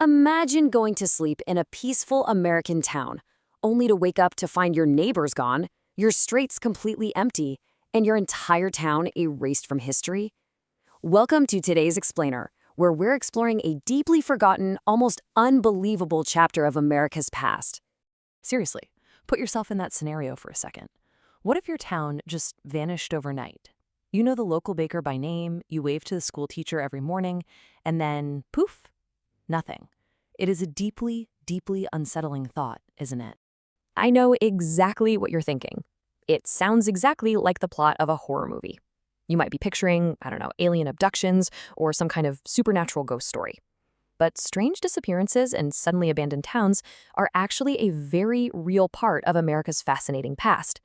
Imagine going to sleep in a peaceful American town, only to wake up to find your neighbors gone, your streets completely empty, and your entire town erased from history. Welcome to today's Explainer, where we're exploring a deeply forgotten, almost unbelievable chapter of America's past. Seriously, put yourself in that scenario for a second. What if your town just vanished overnight? You know the local baker by name, you wave to the school teacher every morning, and then poof, nothing. It is a deeply, deeply unsettling thought, isn't it? I know exactly what you're thinking. It sounds exactly like the plot of a horror movie. You might be picturing, alien abductions or some kind of supernatural ghost story. But strange disappearances and suddenly abandoned towns are actually a very real part of America's fascinating past.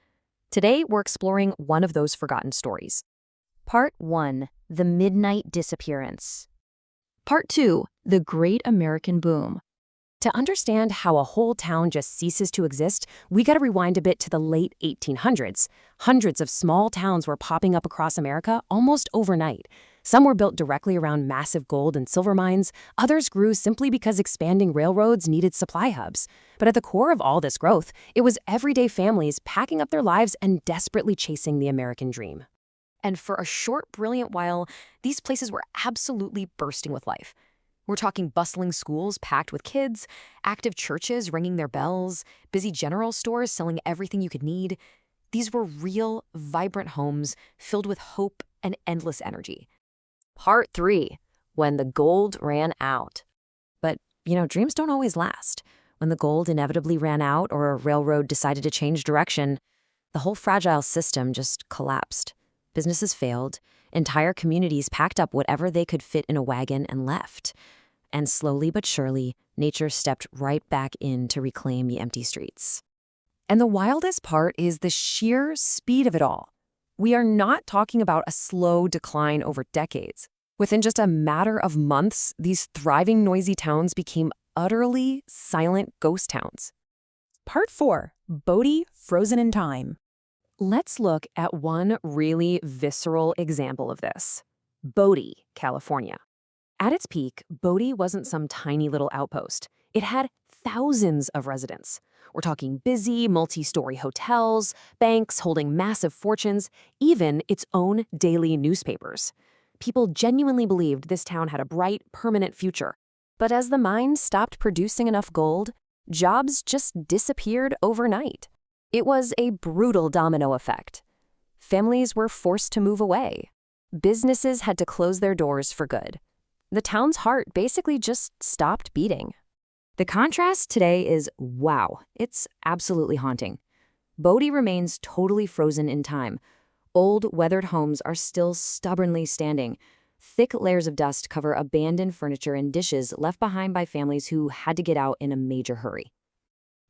Today, we're exploring one of those forgotten stories. Part 1. The Midnight Disappearance. Part 2. The Great American Boom. To understand how a whole town just ceases to exist, we gotta rewind a bit to the late 1800s. Hundreds of small towns were popping up across America almost overnight. Some were built directly around massive gold and silver mines. Others grew simply because expanding railroads needed supply hubs. But at the core of all this growth, it was everyday families packing up their lives and desperately chasing the American dream. And for a short, brilliant while, these places were absolutely bursting with life. We're talking bustling schools packed with kids, active churches ringing their bells, busy general stores selling everything you could need. These were real, vibrant homes filled with hope and endless energy. Part 3. When the gold ran out. But, dreams don't always last. When the gold inevitably ran out or a railroad decided to change direction, the whole fragile system just collapsed. Businesses failed, entire communities packed up whatever they could fit in a wagon and left. And slowly but surely, nature stepped right back in to reclaim the empty streets. And the wildest part is the sheer speed of it all. We are not talking about a slow decline over decades. Within just a matter of months, these thriving, noisy towns became utterly silent ghost towns. Part 4. Bodie, Frozen in Time. Let's look at one really visceral example of this. Bodie, California. At its peak, Bodie wasn't some tiny little outpost. It had thousands of residents. We're talking busy, multi-story hotels, banks holding massive fortunes, even its own daily newspapers. People genuinely believed this town had a bright, permanent future. But as the mines stopped producing enough gold, jobs just disappeared overnight. It was a brutal domino effect. Families were forced to move away. Businesses had to close their doors for good. The town's heart basically just stopped beating. The contrast today is wow. It's absolutely haunting. Bodie remains totally frozen in time. Old, weathered homes are still stubbornly standing. Thick layers of dust cover abandoned furniture and dishes left behind by families who had to get out in a major hurry.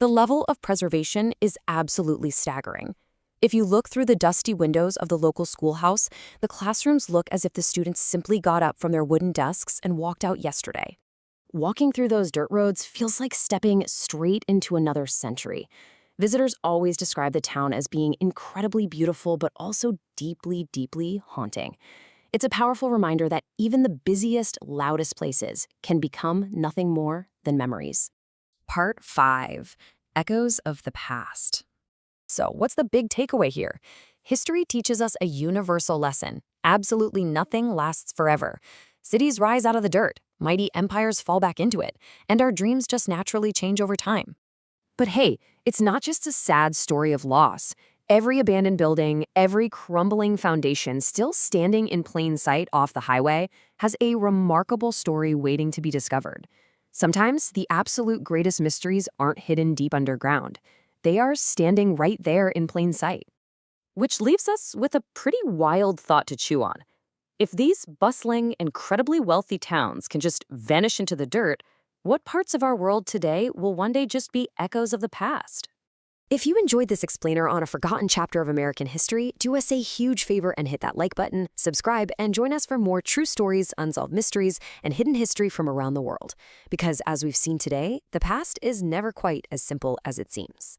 The level of preservation is absolutely staggering. If you look through the dusty windows of the local schoolhouse, the classrooms look as if the students simply got up from their wooden desks and walked out yesterday. Walking through those dirt roads feels like stepping straight into another century. Visitors always describe the town as being incredibly beautiful, but also deeply, deeply haunting. It's a powerful reminder that even the busiest, loudest places can become nothing more than memories. Part 5. Echoes of the Past. So, what's the big takeaway here? History teaches us a universal lesson. Absolutely nothing lasts forever. Cities rise out of the dirt, mighty empires fall back into it, and our dreams just naturally change over time. But hey, it's not just a sad story of loss. Every abandoned building, every crumbling foundation still standing in plain sight off the highway has a remarkable story waiting to be discovered. Sometimes the absolute greatest mysteries aren't hidden deep underground. They are standing right there in plain sight. Which leaves us with a pretty wild thought to chew on. If these bustling, incredibly wealthy towns can just vanish into the dirt, what parts of our world today will one day just be echoes of the past? If you enjoyed this explainer on a forgotten chapter of American history, do us a huge favor and hit that like button, subscribe, and join us for more true stories, unsolved mysteries, and hidden history from around the world. Because as we've seen today, the past is never quite as simple as it seems.